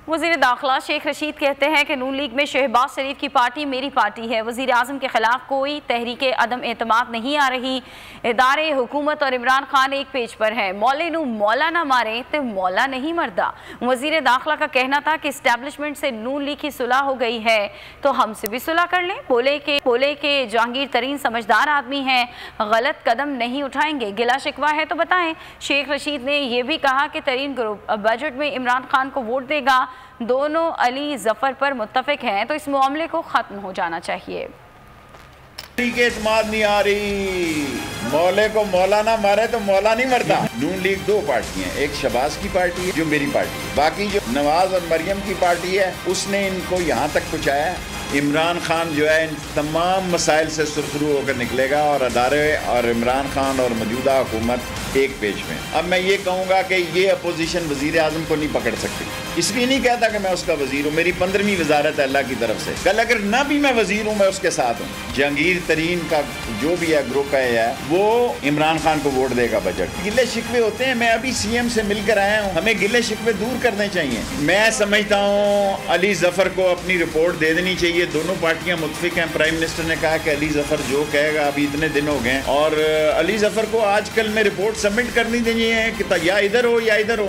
वज़ीर दाखिला शेख रशीद कहते हैं कि नून लीग में शहबाज शरीफ की पार्टी मेरी पार्टी है। वज़ीर आज़म के खिलाफ कोई तहरीक अदम एतमाद नहीं आ रही। इदारे हुकूमत और इमरान खान एक पेज पर है। मौले नू मौला ना मारे तो मौला नहीं मरदा। वज़ीर दाखिला का कहना था कि इस्टेब्लिशमेंट से नून लीग की सुलह हो गई है तो हमसे भी सुलह कर लें। बोले के जहांगीर तरीन समझदार आदमी हैं, गलत कदम नहीं उठाएंगे। गिला शिकवा है तो बताएं। शेख रशीद ने यह भी कहा कि तरीन ग्रुप बजट में इमरान खान को वोट देगा। दोनों अली जफर पर मुत्तफिक हैं तो इस मामले को खत्म हो जाना चाहिए। एतमाद नहीं आ रही, मौले को मौला ना मारे तो मौला नहीं मरता। नून लीग दो पार्टियां, एक शहबाज की पार्टी है जो मेरी पार्टी है, बाकी जो नवाज और मरियम की पार्टी है उसने इनको यहाँ तक पहुँचाया। इमरान खान जो है इन तमाम मसाइल से सुरखरू होकर निकलेगा और अदारे और इमरान खान और मौजूदा हुकूमत एक पेज में। अब मैं ये कहूँगा कि ये अपोजिशन वज़ीर आज़म को नहीं पकड़ सकती, इसलिए नहीं कहता कि मैं उसका वज़ीर हूँ। मेरी 15वीं वजारत है अल्लाह की तरफ से। कल अगर ना भी मैं वज़ीर हूँ मैं उसके साथ हूँ। जहांगीर तरीन का जो भी है ग्रुप है वो इमरान खान को वोट देगा। बजट गिले शिकवे होते हैं, मैं अभी CM से मिलकर आया हूँ, हमें गिले शिकवे दूर करने चाहिए। मैं समझता हूँ अली जफर को अपनी रिपोर्ट दे देनी चाहिए। दोनों पार्टियां मुत्तफिक हैं। प्राइम मिनिस्टर ने कहा कि अली जफर जो कहेगा, अभी इतने दिन हो गए और अली जफर को आजकल में रिपोर्ट सबमिट करनी देनी है कि या इधर हो या इधर हो।